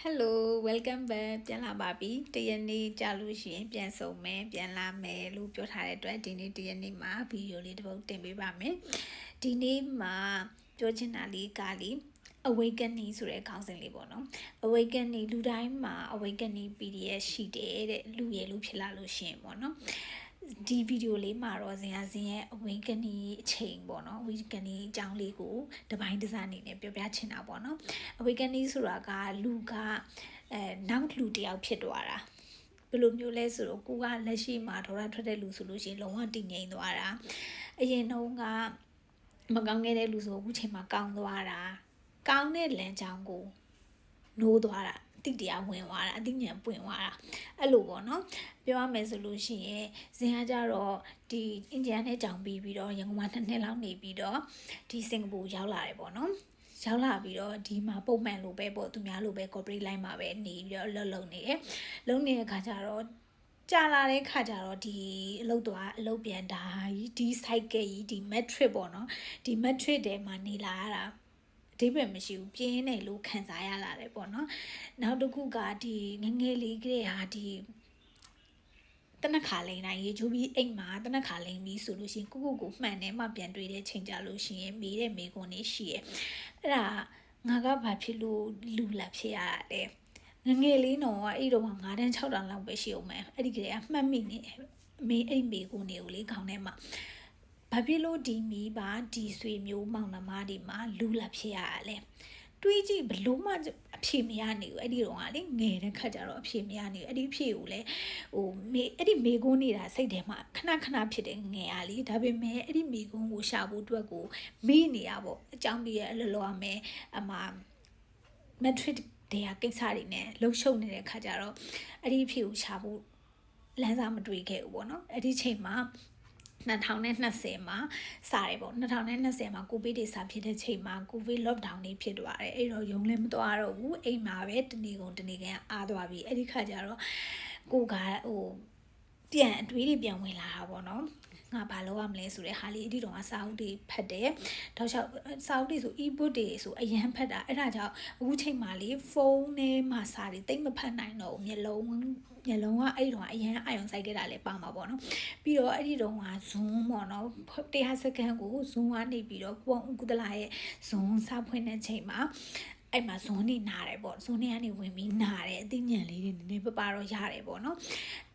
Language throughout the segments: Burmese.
Hello welcome back ပြန်လာပါပြီတရက်နေ့ကြာလို့ရှိရင်ပြန်ဆုံမယ်ပြန်လာမယ်လို့ပြောထားတဲ့အတွက်ဒီနေ့တရက်နေ့မှာဗီဒီယိုလေးတစ်ပုဒ်တင်ပေးပါမယ်ဒီနေ့မှာပြောချင်တာလေးကလေ awakening ဆိုတဲ့ခေါင်းစဉ်လေးပေါ့နော် awakening လူတိုင်းမှာ awakening PDF ရှိတယ်တဲ့လူရလူဖြစ်လာလို့ရှိရင်ပေါ့နော်ဒီဗီဒီယိုလေးမှာတော့ဇင်ရဲ့ awakening အချိန်ပေါ့နော် awakening အကြောင်းလေးကိုတစ်ပိုင်းတစ်စားအနေနဲ့ပြောပြချင်တာပေါ့နော် awakening ဆိုတာကလူကနောက်လူတစ်ယောက်ဖြစ်သွားတာဘယ်လိုမျိုးလဲဆိုတော့ကိုကလက်ရှိမှာဒေါရထွက်တဲ့လူဆိုလို့ရှိရင်လုံးဝတည်ငြိမ်သွားတာအရင်တော့ကမကောင်းခဲ့တဲ့လူဆိုအခုချိန်မှာကောင်းသွားတာကောင်းတဲ့လမ်းကြောင်းကိုနိုးသွားတာအတိတရားဝင်သွားတာအတိဉာဏ်ပွင့်သွားတာအဲ့လိုပေါ့နော်ပြောရမယ်ဆိုလို့ရှိရင်ဇင်ကကြတော့ဒီအိန္ဒိယနဲ့ကြောင်ပြီးတော့ရန်ကုန်မှာ2နှစ်လောက်နေပြီးတော့ဒီစင်ကာပူရောက်လာတယ်ပေါ့နော်ရောက်လာပြီးတော့ဒီမှာပုံမှန်လိုပဲပေါ့သူများလိုပဲ corporate line မှာပဲနေပြီးတော့လုံနေတယ်လုံနေတဲ့ခါကျတော့ကြာလာတဲ့ခါကျတော့ဒီအလုပ်ပြန်တာဒီ cycle ကြီးဒီ metric ပေါ့နော်ဒီ metric ထဲမှာနေလာရတာအဓိပ္ပာယ်မရှိဘူးပြင်းတယ်လို့ခံစားရလာတယ်ပေါ့နော်နောက်တစ်ခုကဒီငငယ်လေးကလေးဟာဒီတနခါလိန်တိုင်းရေချိုးပြီးအိမ်မှာတနခါလိန်ပြီးဆိုလို့ရှိရင်ကိုမှန်တယ်မှပြန်တွေ့တဲ့ချိန်ကြလို့ရှိရင်မေးတဲ့မေးခွန်းလေးရှိရဲ့အဲ့ဒါငါကဘာဖြစ်လို့လူလာဖြစ်ရတာလဲငယ်လေးတော့အဲ့တော့9တန်း6တန်းလောက်ပဲရှိအောင်မယ်အဲ့ဒီကလေးကမှတ်မိနေမေးအဲ့မေးခွန်းတွေကိုလေခေါင်းထဲမှာဘာဖြစ်လို့ဒီမီးပါဒီဆွေမျိုးမောင်နှမတွေမှာလူလာဖြစ်ရတာလဲတွေးကြည့်ဘလို့မှအဖြေမရနိုင်ဘူးအဲ့ဒီတော့ကလေငယ်တဲ့ခါကျတော့အဖြေမရနိုင်ဘူးအဲ့ဒီဖြေကိုလေအဲ့ဒီမေကွန်းနေတာစိတ်ထဲမှာခဏဖြစ်တယ်ငယ်ရလေဒါပေမဲ့အဲ့ဒီမေကွန်းကိုရှာဖို့အတွက်ကိုမေးနေရပေါ့အကြောင်းပြရဲ့အလိုလိုရမယ်အမ metric တရားကိစ္စတွေနဲ့လှုပ်ရှုပ်နေတဲ့ခါကျတော့အဲ့ဒီဖြေကိုရှာဖို့လမ်းစာမတွေ့ခဲ့ဘူးပေါ့နော်အဲ့ဒီချိန်မှာ2020မှာစတယ်ပေါ့2020မှာကိုဗစ်တွေစဖြစ်တဲ့ချိန်မှာကိုဗစ် lockdown တွေဖြစ်သွားတယ်အဲ့တော့ရုံလည်းမသွားတော့ဘူးအိမ်မှာပဲတနေ့ကုန်အားသွားပြီအဲ့ဒီခါကျတော့ကိုကပြန်အတွေးတွေပြန်ဝင်လာတာပေါ့နော်ငါဘာလုပ်ရမလဲဆိုတဲ့ဟာလေးအဒီတော့စာအုပ်တွေဖတ်တယ်တောက်လျှောက်စာအုပ်တွေဆို e-book တွေဆိုအရန်ဖတ်တာအဲ့ဒါကြောင့်အခုချိန်မှာလေဖုန်းထဲမှာစာတွေတိတ်မဖတ်နိုင်တော့ဘူးမျက်လုံးကအဲ့တော့အရန်အာရုံစိုက်ခဲ့တာလည်းပါမှာပေါ့နော်ပြီးတော့အဲ့ဒီတော့က Zoom ပေါ့နော်100စက္ကန့်ကို Zoom ကနေပြီးတော့ပုံကုသလာရဲ့ Zoom စဖွင့်တဲ့ချိန်မှာအဲ့မှာဇွန်နေနာတယ်ပေါ့ဇွန်နေကနေဝင်ပြီးနာတယ်အသိဉာဏ်လေးတွေနည်းနည်းပပတော့ရတယ်ပေါ့နော်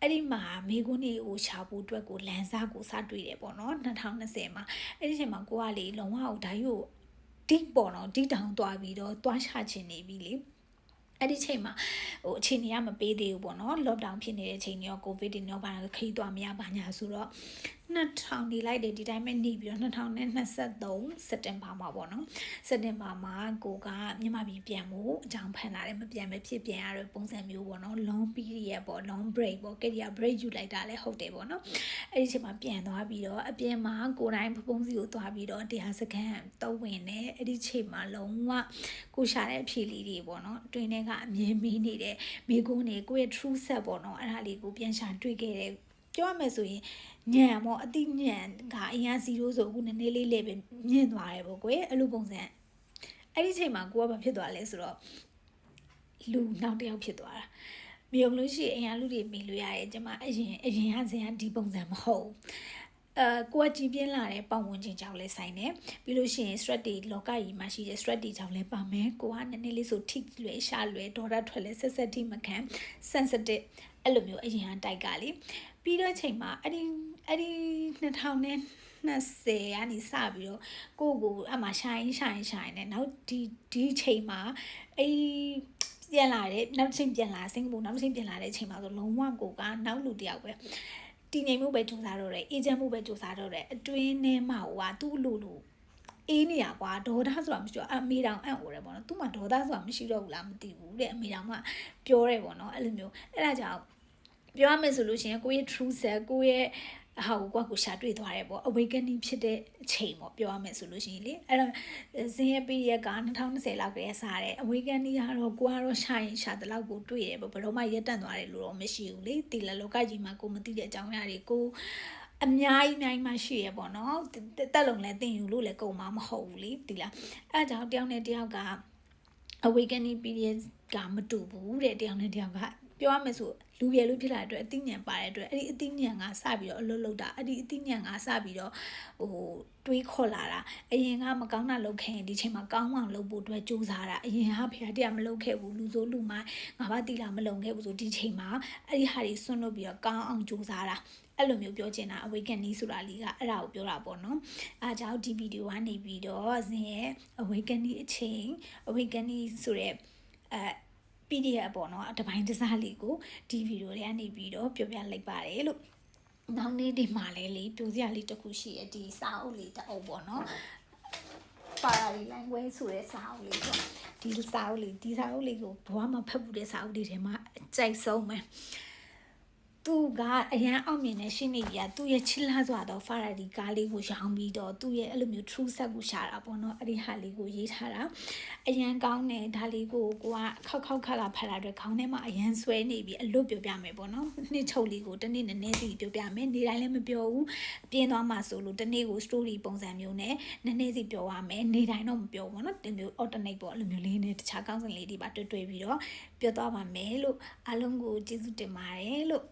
အဲ့ဒီမှာမိကွန်းတွေကိုရှာဖို့အတွက်ကိုလမ်းစာကိုစတွေ့တယ်ပေါ့နော်2020မှာအဲ့ဒီချိန်မှာကိုကလေလုံးဝဓာတ်ရို့ဒီပေါ့နော်ဒီတောင်သွားပြီးတော့တွားရှာချင်နေပြီလေအဲ့ဒီချိန်မှာအခြေအနေကမပေးသေးဘူးပေါ့နော် lockdown ဖြစ်နေတဲ့အချိန်ရော covid တွေရောဘာခရီးသွားမရပါညာဆိုတော့2000နေလိုက်တယ်ဒီတိုင်းပဲနေပြီးတော့2023စက်တင်ဘာမှာပေါ့နော်စက်တင်ဘာမှာကိုကမြန်မာပြည်ပြန်ဖို့အကြောင်းဖန်လာတယ်မပြန်ပဲဖြစ်ပြန်ရတဲ့ပုံစံမျိုးပေါ့နော် long period ပေါ့ long break ပေါ့ career break ယူလိုက်တာလည်းဟုတ်တယ်ပေါ့နော်အဲ့ဒီချိန်မှာပြန်သွားပြီးတော့အပြင်မှာကိုယ်တိုင်ပုံစီကိုသွားပြီးတော့တရားစခန်းတုံးဝင်တယ်အဲ့ဒီချိန်မှာလုံးဝကိုရှာတဲ့အဖြေလေးတွေပေါ့နော်တွင်ထဲကအမြင်မေးနေတဲ့မိကုန်းတွေကိုယ့်ရဲ့ true set ပေါ့နော်အဲ့ဒါလေးကိုပြန်ရှာတွေ့ခဲ့တယ်ပြောရမယ်ဆိုရင်ညံပေါ့အတိညံကအရင်0ဆိုအခုနည်းနည်းလေးပဲမြင့်သွားတယ်ပေါ့ကွယ်အဲ့လိုပုံစံအဲ့ဒီချိန်မှာကိုကဘာဖြစ်သွားလဲဆိုတော့လူနောက်တစ်ယောက်ဖြစ်သွားတာမြုံလို့ရှိရင်အရင်လူတွေမိလို့ရတယ်ကျမအရင်ကဇင်ကဒီပုံစံမဟုတ်ကိုကကြည်ပြင်းလာတဲ့ပတ်ဝန်းကျင်ကြောင့်လဲဆိုင်တယ်ပြီးလို့ရှိရင် stress တွေလောကကြီးမှာရှိတဲ့ stress တွေကြောင့်လဲပါမယ်ကိုကနည်းနည်းလေးဆိုထိလွယ်ရှာလွယ်ဒေါ်တာထွက်လဲဆက်ထိမခံ sensitive အဲ့လိုမျိုးအရင်ကတိုက်ကလေပြီးတော့ချိန်မှာအဲ့ဒီ2020ကနေစပြီးတော့ကိုအမှရှိုင်းနဲ့နောက်ဒီချိန်မှာပြန်လာတဲ့နောက်ချိန်ပြန်လာစင်ကာပူနောက်ချိန်ပြန်လာတဲ့ချိန်မှာဆိုလုံးဝကိုကနောက်လူတယောက်ပဲတည်ငြိမ်မှုပဲစူးစမ်းတော့တယ်အေဂျင့်မှုပဲစူးစမ်းတော့တယ်အတွင်းထဲမှာဟိုကသူ့လူအေးနေရကွာဒေါသဆိုတာမရှိတော့အမေတောင်အံ့ဩတယ်ပေါ့နော်သူ့မှာဒေါသဆိုတာမရှိတော့ဘူးလားမသိဘူးတဲ့အမေတောင်ကပြောတယ်ပေါ့နော်အဲ့လိုမျိုးအဲ့ဒါကြောင့်ပြောရမယ်ဆိုလို့ရှိရင်ကိုယ့်ရဲ့ true self ကိုယ့်ရဲ့ဟာကိုရှာတွေ့သွားတယ်ပေါ့ awakening ဖြစ်တဲ့အချိန်ပေါ့ပြောရမယ်ဆိုလို့ရှိရင်လေအဲ့တော့ဇင်ရဲ့ period က2020လောက်ကလေးစားတယ် awakening ကတော့ကိုကတော့ရှာတဲ့လောက်ကိုတွေ့တယ်ပေါ့ဘယ်တော့မှရက်တန့်သွားတယ်လို့တော့မရှိဘူးလေဒီလလောကကြီးမှာကိုမသိတဲ့အကြောင်းအရာတွေကိုအများကြီးမှရှိရပေါ့နော်တက်လုံးလဲတင်ယူလို့လဲကုန်မှာမဟုတ်ဘူးလေဒီလားအဲ့ဒါကြောင့်တယောက်နဲ့တယောက်က awakening period ကမတူဘူးတဲ့တယောက်နဲ့တယောက်ကပြောရမယ်ဆိုလူရယ်လို့ဖြစ်လာတဲ့အတွက်အသိဉာဏ်ပါတဲ့အတွက်အဲ့ဒီအသိဉာဏ်ကစပြီးတော့အလုပ်လုပ်တာအဲ့ဒီအသိဉာဏ်ကစပြီးတော့တွေးခေါ်လာတာအရင်ကမကောင်းတာလုပ်ခဲ့ရင်ဒီချိန်မှာကောင်းအောင်လုပ်ဖို့အတွက်ကြိုးစားတာအရင်ကဖေဟာတရားမလုပ်ခဲ့ဘူးလူဆိုးလူမိုင်းငါဘာတီလာမလုပ်ခဲ့ဘူးဆိုဒီချိန်မှာအဲ့ဒီဟာတွေဆွန့်လွတ်ပြီးတော့ကောင်းအောင်ကြိုးစားတာအဲ့လိုမျိုးပြောချင်တာ awakening ဆိုတာလေးကအဲ့ဒါကိုပြောတာပေါ့နော်အားကြောင့်ဒီဗီဒီယိုကနေပြီးတော့ဇင်ရဲ့ awakening အချိန် awakening ဆိုတဲ့PDF ပေါ့နော်တပိုင်းတစားလေးကိုဒီဗီဒီယိုလေးကနေပြီးတော့ပြောပြလိုက်ပါတယ်လို့နောက်နေ့ဒီမှာလဲလေပြောစရာလေးတစ်ခုရှိရဒီစာအုပ်လေးတစ်အုပ်ပေါ့နော်Parallel language ဆိုတဲ့စာအုပ်လေးပေါ့ဒီစာအုပ်လေးကိုဘဝမှာဖတ်ဖို့တဲ့စာအုပ်လေးထဲမှာအကြိုက်ဆုံးပဲသူကအရန်အောင်မြင်တဲ့ရှင်းနေကြီးကသူ့ရဲ့ချစ်လာစွာတော့ Ferrari ကားလေးကိုရောင်းပြီးတော့သူ့ရဲ့အဲ့လိုမျိုး true set ကိုရှာတာပေါ့နော်အဲ့ဒီဟာလေးကိုရေးထားတာအရန်ကောင်းတယ်ဒါလေးကိုကခောက်ခါဖတ်လာတဲ့ခေါင်းထဲမှာအရန်ဆွဲနေပြီးအလွတ်ပြောပြမယ်ပေါ့နော်နှစ်ချုပ်လေးကိုတနေ့နည်းနည်းစီပြောပြမယ်နေတိုင်းလည်းမပြောဘူးပြင်းသွားမှဆိုလို့တနေ့ကို story ပုံစံမျိုးနဲ့နည်းနည်းစီပြောရမယ်နေတိုင်းတော့မပြောဘူးပေါ့နော်ဒီမျိုး alternate ပေါ့အဲ့လိုမျိုးလေးနဲ့တခြားကောင်းစဉ်လေးတွေပါတွေ့ပြီးတော့ပြောသွားပါမယ်လို့အားလုံးကိုကျေးဇူးတင်ပါတယ်လို့